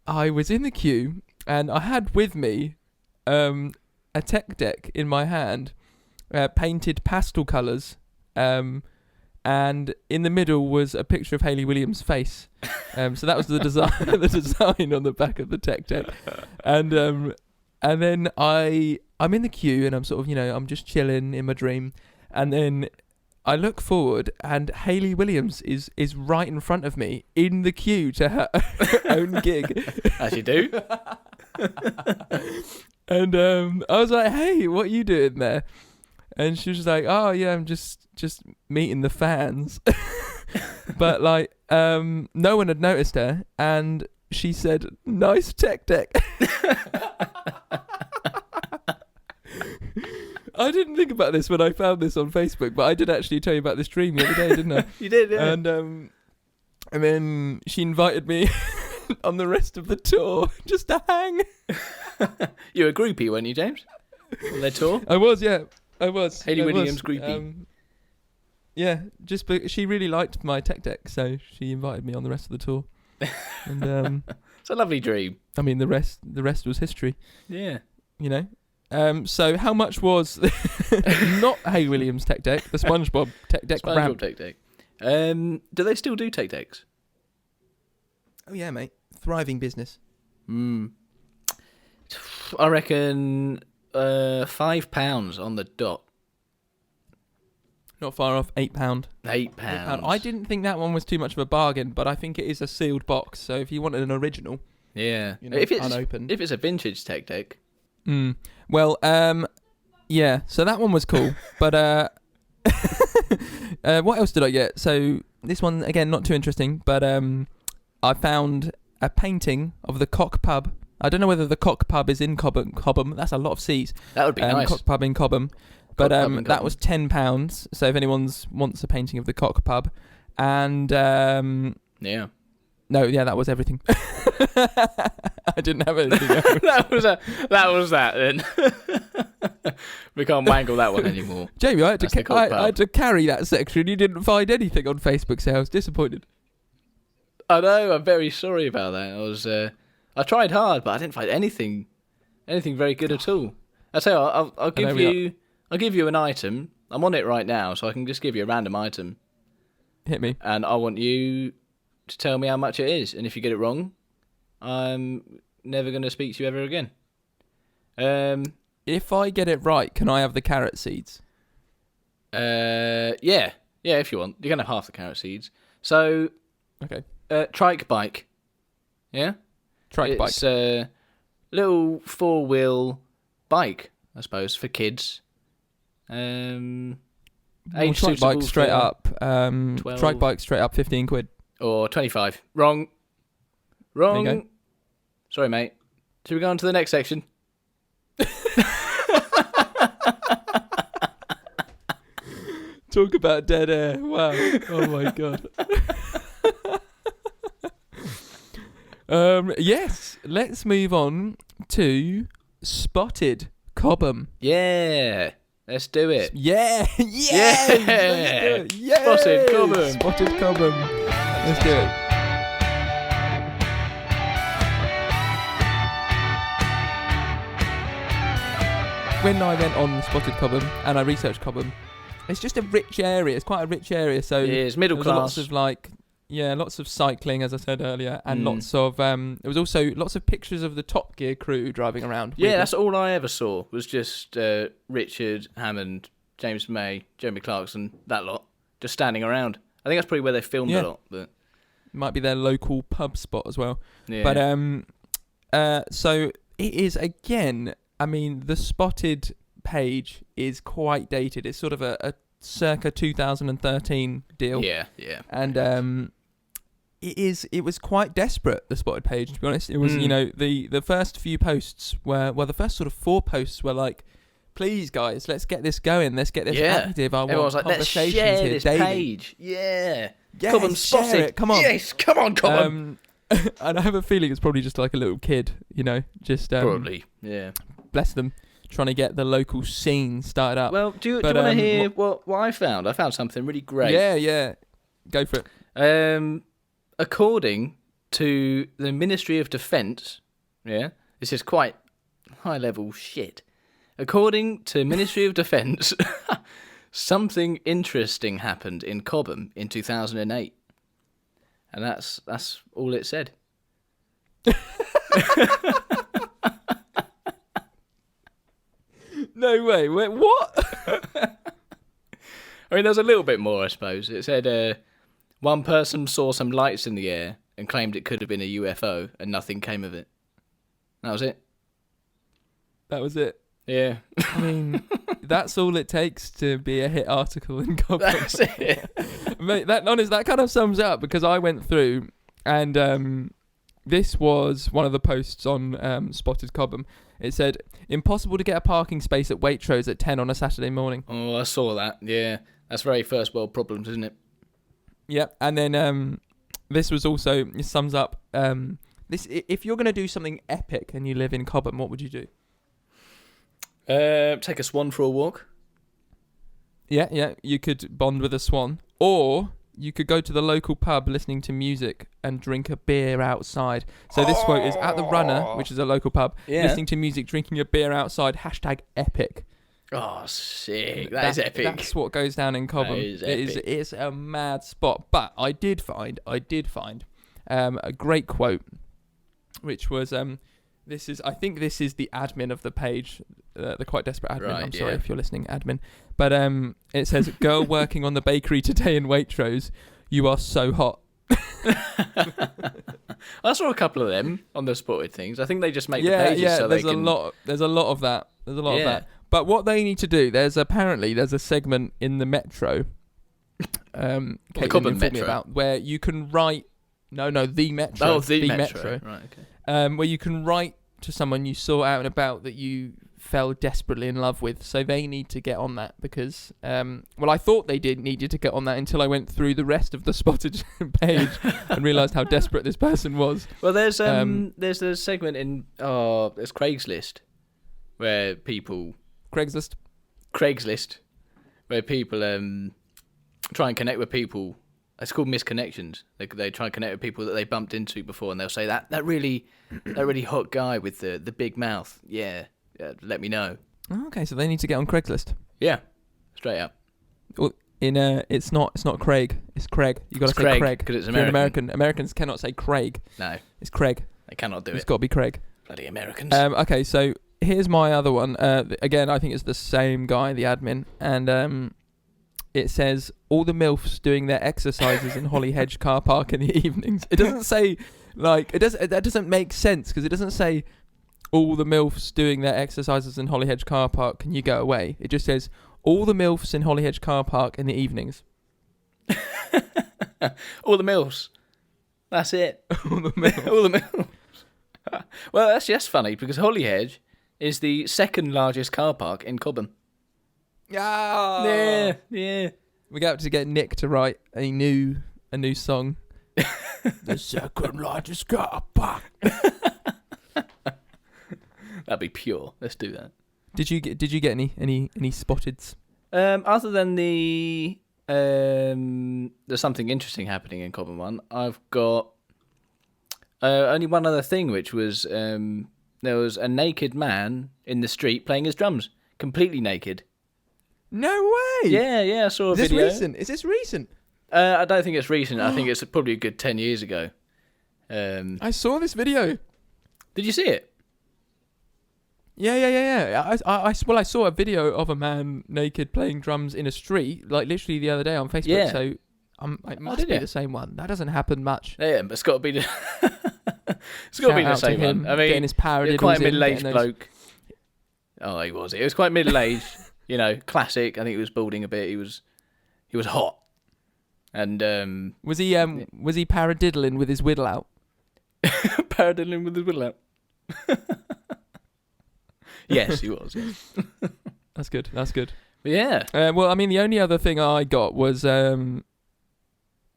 I was in the queue, and I had with me a tech deck in my hand, painted pastel colours, and in the middle was a picture of Hayley Williams' face. So that was the design, the design on the back of the tech deck. And then I'm in the queue, and I'm sort of, I'm just chilling in my dream, and then I look forward, and Hayley Williams is right in front of me in the queue to her own gig. As you do. And I was like, "Hey, what are you doing there?" And she was like, "Oh yeah, I'm just meeting the fans." But like, no one had noticed her, and she said, "Nice tech deck." I didn't think about this when I found this on Facebook, but I did actually tell you about this dream the other day, didn't I? You did, yeah. And then she invited me on the rest of the tour just to hang. You were a groupie, weren't you, James? On their tour? I was, yeah. I was. Hayley Williams groupie. Yeah, she really liked my tech deck, so she invited me on the rest of the tour. And it's a lovely dream. I mean, the rest was history. Yeah. So how much was not Hayley Williams tech deck, the SpongeBob tech deck ramp? Tech deck. Do they still do tech decks? Oh yeah, mate. Thriving business. I reckon £5 on the dot. Not far off, £8. £8. I didn't think that one was too much of a bargain, but I think it is a sealed box. So if you wanted an original, yeah, if it's unopened, if it's a vintage tech deck. Well, yeah. So that one was cool, but what else did I get? So this one again, not too interesting, but I found a painting of the Cock Pub. I don't know whether the Cock Pub is in Cobham. That's a lot of C's. That would be nice. Cock Pub in Cobham. But that was £10. So if anyone wants a painting of the Cock Pub, and yeah. No, yeah, that was everything. I didn't have anything else. that was that then. We can't wangle that one anymore. Jamie, I had That's the to I cock had to carry that section. You didn't find anything on Facebook, so I was disappointed. I know. I'm very sorry about that. I tried hard, but I didn't find anything very good at all. I tell you, I'll give you an item. I'm on it right now, so I can just give you a random item. Hit me. And I want you to tell me how much it is. And if you get it wrong, I'm never going to speak to you ever again. If I get it right, can I have the carrot seeds? Yeah, if you want. You can have half the carrot seeds. So, Okay. trike bike. Yeah? Trike bike. It's a little 4-wheel bike, I suppose, for kids. Trike Suitable bike straight for up. 12. Trike bike straight up, 15 quid. Or 25. Wrong. There you go. Sorry, mate. Should we go on to the next section? Talk about dead air. Wow. Oh my god. Yes. Let's move on to Spotted Cobham. Yeah. Let's do it. Yeah. Yeah. Yeah. Spotted Cobham. Spotted Cobham. Let's do it. When I went on Spotted Cobham and I researched Cobham, it's just a rich area. It's quite a rich area. So It is middle class. Lots of cycling, as I said earlier, and lots of there was also lots of pictures of the Top Gear crew driving around. Yeah, that's all I ever saw was just Richard Hammond, James May, Jeremy Clarkson, that lot, just standing around. I think that's probably where they filmed a lot. But might be their local pub spot as well. yeah. But so it is again. I mean, the Spotted page is quite dated. It's sort of a circa 2013 deal. Yeah. And it was quite desperate, the Spotted page, to be honest. It was, the first few posts the first sort of 4 posts were like, please guys, let's get this going. Let's get this active. Everyone's like, let's share this page. Yeah. Cobham Spotted. It. Come on. Yes, come on, Cobham. And I have a feeling it's probably just like a little kid, just... probably, yeah. Bless them, trying to get the local scene started up. Well, do you want to hear what I found? I found something really great. Yeah. Go for it. According to the Ministry of Defence, this is quite high-level shit. According to Ministry of Defence, something interesting happened in Cobham in 2008. And that's all it said. No way. Wait, what? I mean, there's a little bit more, I suppose. It said one person saw some lights in the air and claimed it could have been a UFO, and nothing came of it. That was it. That was it. Yeah. I mean, that's all it takes to be a hit article in Cobham. That's it. Mate, that kind of sums it up, because I went through and this was one of the posts on Spotted Cobham. It said, impossible to get a parking space at Waitrose at 10 on a Saturday morning. Oh, I saw that. Yeah. That's very first world problems, isn't it? Yep. And then this was also, it sums up, this. If you're going to do something epic and you live in Cobham, what would you do? Take a swan for a walk. Yeah. You could bond with a swan. Or you could go to the local pub listening to music and drink a beer outside. So this quote is at the Runner, which is a local pub, listening to music, drinking a beer outside, #epic. Oh, sick. That is epic. That's what goes down in Cobham. That is epic. It's a mad spot. But I did find a great quote, which was, I think this is the admin of the page, the Quite Desperate admin. Right, I'm sorry if you're listening, admin. But it says, girl working on the bakery today in Waitrose, you are so hot. I saw a couple of them on the Spotted things. I think they just make the pages so there's they can... There's a lot of that. There's a lot of that. But what they need to do, there's a segment in the Metro, the Cobham Metro, about, where you can write... No, the Metro. Oh, the Metro. Right, okay. Where you can write to someone you saw out and about that you fell desperately in love with. So they need to get on that because, I thought they needed to get on that until I went through the rest of the Spotted page and realised how desperate this person was. Well, there's a segment in there's Craigslist where people Craigslist, where people try and connect with people. It's called misconnections. They try and connect with people that they bumped into before, and they'll say that really hot guy with the big mouth. Yeah, let me know. Oh, okay, so they need to get on Craigslist. Yeah, straight up. Well, it's not Craig. It's Craig. You got to say Craig because it's American. American. Americans cannot say Craig. No, it's Craig. They cannot do it. It's got to be Craig. Bloody Americans. Okay, so here's my other one. Again, I think it's the same guy, the admin, and it says all the MILFs doing their exercises in Holly Hedge car park in the evenings. It doesn't say that doesn't make sense because it doesn't say all the MILFs doing their exercises in Holly Hedge car park. Can you go away? It just says all the MILFs in Holly Hedge car park in the evenings. All the MILFs. That's it. All the MILFs. All the MILFs. Well, actually, that's funny because Holly Hedge is the second largest car park in Cobham. Yeah. We got to get Nick to write a new song. The second largest car park. That'd be pure. Let's do that. Did you get any spotteds? Other than the there's something interesting happening in Cobham one. I've got only one other thing, which was there was a naked man in the street playing his drums, completely naked. No way. Yeah, I saw a video. Is this recent? I don't think it's recent. I think it's probably a good 10 years ago. I saw this video. Did you see it? Yeah. I saw a video of a man naked playing drums in a street, like literally the other day on Facebook. Yeah. So it must be the same one. That doesn't happen much. Yeah, but it's got to be the same one. I mean, getting his paradiddles quite a in, middle-aged bloke. Oh, he was. It was quite middle-aged. Classic. I think he was balding a bit. He was hot. And was he paradiddling with his whittle out? Paradiddling with his whittle out. Yes, he was. Yes. That's good. But yeah. Well, I mean, the only other thing I got was here.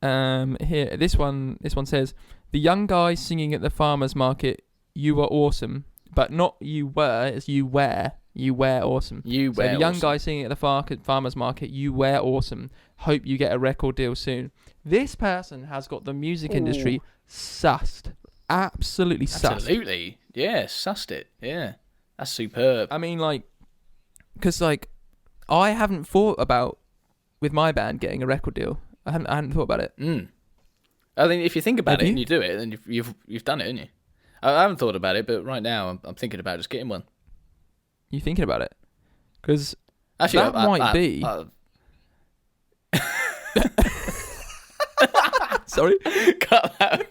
This one says the young guy singing at the farmers market. You were awesome, but not you were. It's you wear. You wear awesome. You wear. So the young guy singing at the farmers market. You wear awesome. Hope you get a record deal soon. This person has got the music industry sussed. Absolutely sussed. Absolutely. Yeah, sussed it. Yeah. That's superb. I mean, because I haven't thought about with my band getting a record deal. I hadn't thought about it. I think if you think about it and you do it, then you've done it, haven't you? I haven't thought about it, but right now I'm thinking about just getting one. You thinking about it? Because actually, that might be. Sorry, cut that.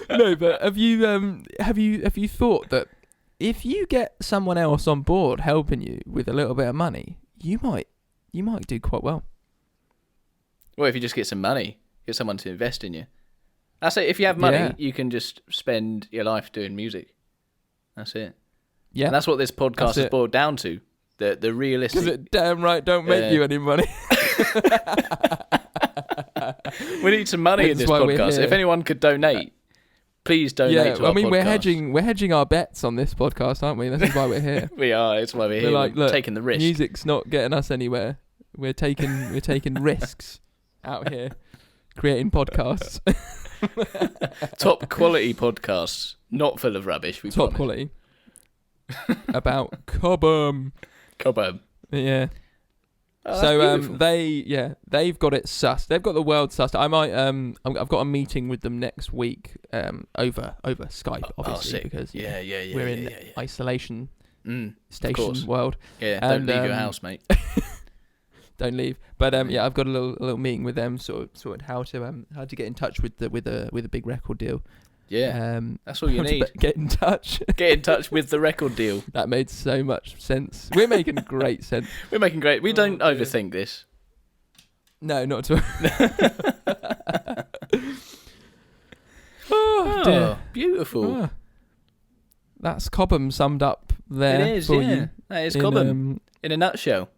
No, but have you thought that if you get someone else on board helping you with a little bit of money, you might do quite well. Well, if you just get some money, get someone to invest in you. That's it. If you have money, you can just spend your life doing music. That's it. Yeah, and that's what this podcast has boiled down to. The realistic. Because it damn right don't make you any money. We need some money in this podcast. If anyone could donate, please donate to our podcast. We're hedging our bets on this podcast, aren't we? This is why we're here. We are. It's why we're here. We're taking the risk. Music's not getting us anywhere. We're taking risks out here, creating podcasts. Top quality podcasts, not full of rubbish. Top quality. About Cobham. Yeah. Oh, so they've got it sussed. They've got the world sussed. I might I've got a meeting with them next week over Skype, obviously, because we're in isolation station world. Yeah, don't leave your house, mate. Don't leave. But I've got a little meeting with them, sort of how to get in touch with a big record deal. Yeah, that's all you need. Get in touch. Get in touch with the record deal. That made so much sense. We're making great sense. We're making great. We don't overthink this. No, not at all. Dear. Beautiful. Oh. That's Cobham summed up there. It is, for yeah. you. That is Cobham in a nutshell.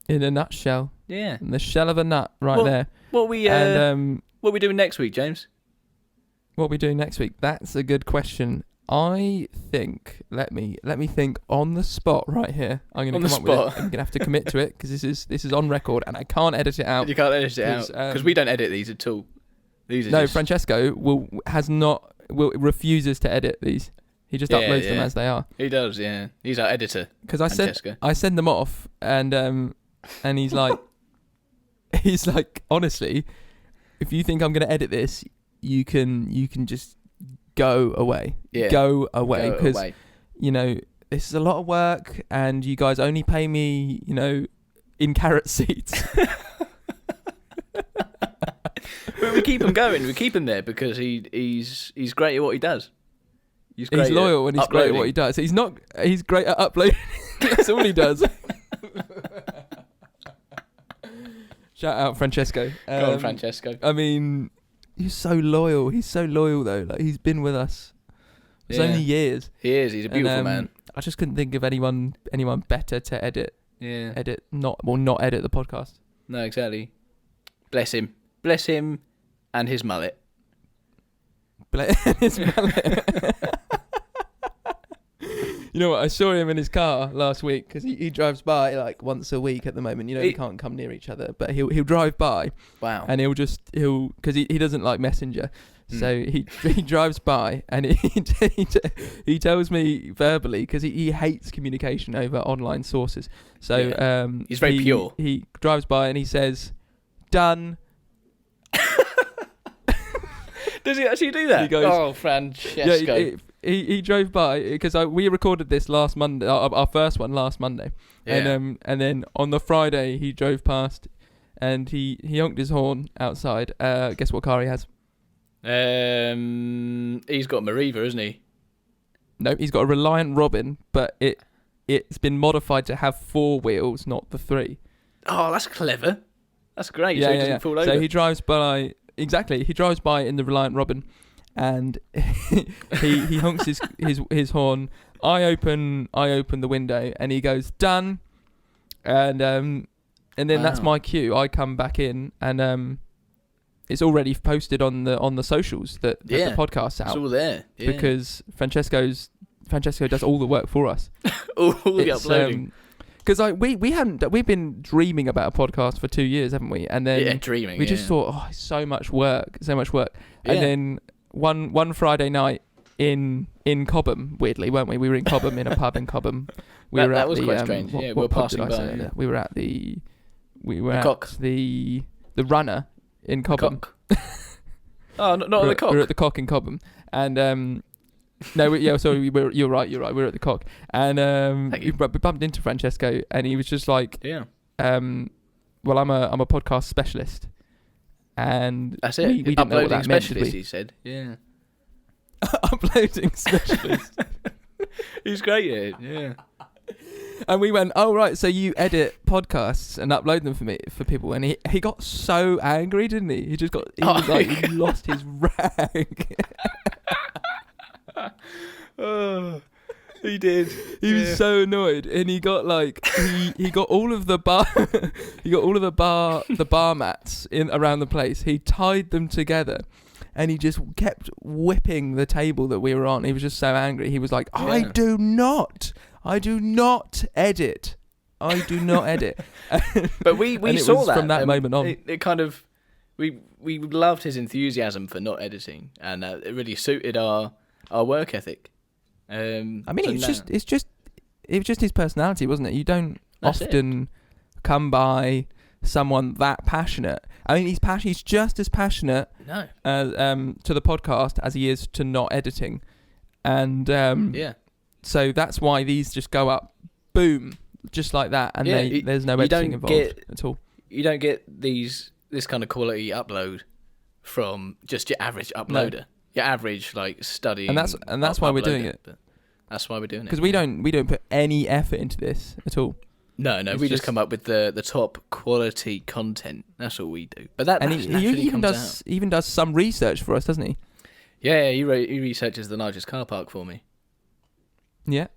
In a nutshell. Yeah. In the shell of a nut, there. What we doing next week, James? What are we doing next week? That's a good question. I think. Let me think on the spot right here. I'm going to come up with it. I'm going to have to commit to it because this is on record and I can't edit it out. You can't edit it out because we don't edit these at all. Francesco refuses to edit these. He just uploads them as they are. He does, yeah. He's our editor. Because I send them off, and he's like, honestly, if you think I'm going to edit this, you can just go away. Yeah. Go away because this is a lot of work, and you guys only pay me, in carrot seeds. But we keep him going. We keep him there because he's great at what he does. He's loyal and he's great at what he does. He's great at uploading. That's all he does. Shout out Francesco. Go on, Francesco. I mean, he's so loyal. He's so loyal though. Like he's been with us for so many years. He is. He's a beautiful man. I just couldn't think of anyone better to edit. Yeah. Not edit the podcast. No, exactly. Bless him. Bless him and his mullet. His mullet. You know what? I saw him in his car last week because he drives by like once a week at the moment. We can't come near each other, but he'll drive by. Wow. And he'll because he doesn't like Messenger, so he drives by and he tells me verbally because he hates communication over online sources. So he's very pure. He drives by and he says, "Done." Does he actually do that? He goes, "Oh, Francesco." Yeah, he drove by because we recorded this last Monday, our first one last Monday, and then on the Friday he drove past, and he honked his horn outside. Guess what car he has? He's got a Mariva, isn't he? No, he's got a Reliant Robin, but it's been modified to have 4 wheels, not the 3. Oh, that's clever. That's great. Yeah, so he doesn't fall over. So he drives by. Exactly, he drives by in the Reliant Robin, and he honks his horn. I open the window, and he goes, "Done," and then that's my cue. I come back in, and it's already posted on the socials that the podcast's out. It's all there because Francesco does all the work for us. all the uploading. Because we've been dreaming about a podcast for 2 years, haven't we? And then we just thought, it's so much work. And then one Friday night in Cobham, weirdly, weren't we? We were in Cobham in a pub in Cobham. That was quite strange. We were passing by. We were at the Runner in Cobham. Oh, not the Cock. We were at the Cock in Cobham, and sorry, you're right. We were at the Cock, and we bumped into Francesco, and he was just like, well, I'm a podcast specialist, and that's it. We didn't know what that meant, did we? He said, yeah, uploading specialist. He's great at it, yeah. And we went, oh right, so you edit podcasts and upload them for people, and he got so angry, didn't he? He lost his rag. Oh, he did. He was so annoyed, and he got he got all of the bar mats in around the place. He tied them together, and he just kept whipping the table that we were on. He was just so angry. He was like, I do not edit. I do not edit. But we saw that from that moment on. It kind of we loved his enthusiasm for not editing, and it really suited our work ethic. I mean, it's just his personality, wasn't it? You don't often come by someone that passionate. I mean, he's just as passionate to the podcast as he is to not editing, and so that's why these just go up, boom, just like that, and there's no editing involved at all. You don't get this kind of quality upload from just your average uploader. No. Your average studying, and that's why we're doing it. That's why we're doing it because we don't put any effort into this at all. No, we just come up with the top quality content. That's all we do. But he even does some research for us, doesn't he? Yeah, he researches the largest car park for me. Yeah.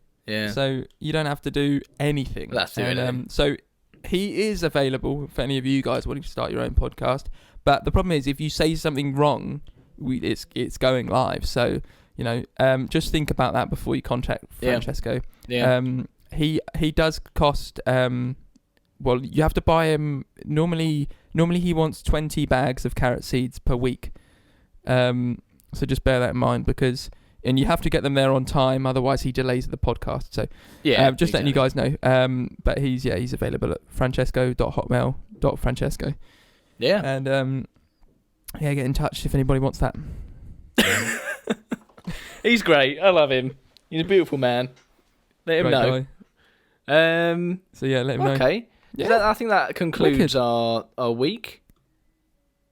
So you don't have to do anything. That's it. So he is available for any of you guys wanting to start your own podcast. But the problem is, if you say something wrong, it's going live. So just think about that before you contact Francesco. He does cost. Well, you have to buy him. Normally he wants 20 bags of carrot seeds per week. So just bear that in mind and you have to get them there on time, otherwise he delays the podcast. So just letting you guys know. But he's available at francesco.hotmail.francesco. Yeah. And get in touch if anybody wants that. He's great. I love him. He's a beautiful man. Let him know. So let him know. Okay. Yeah. I think that concludes our week.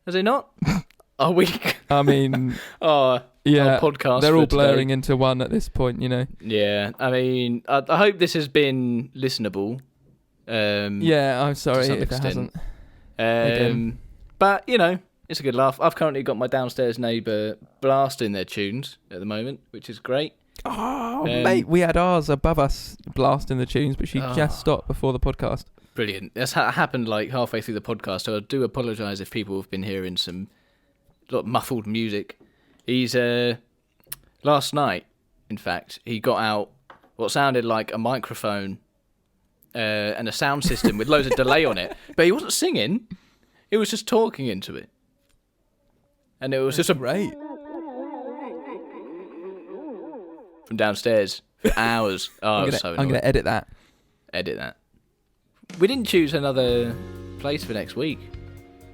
Has it not? Our week. I mean, our podcast. They're all blurring into one at this point, Yeah. I mean, I hope this has been listenable. I'm sorry if it hasn't. But it's a good laugh. I've currently got my downstairs neighbour blasting their tunes at the moment, which is great. Oh, mate, we had ours above us blasting the tunes, but she just stopped before the podcast. Brilliant. That's happened like halfway through the podcast, so I do apologise if people have been hearing some muffled music. He's last night, in fact, he got out what sounded like a microphone and a sound system with loads of delay on it, but he wasn't singing. He was just talking into it, and it was just great from downstairs for hours. I'm gonna edit that. Edit that. We didn't choose another place for next week.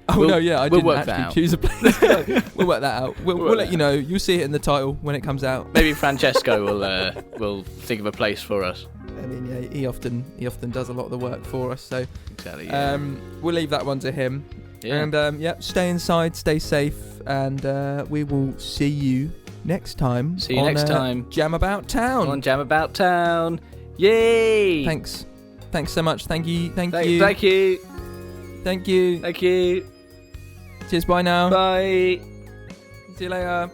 I didn't actually choose a place. We'll work that out. We'll let you know. You'll see it in the title when it comes out. Maybe Francesco will think of a place for us. I mean, he often does a lot of the work for us. So exactly. We'll leave that one to him. Yeah. And stay inside, stay safe, and we will see you next time. See you next time. Jam About Town. On Jam About Town. Yay! Thanks so much. Thank you. Thank you. Thank you. Thank you. Cheers. Bye now. Bye. See you later.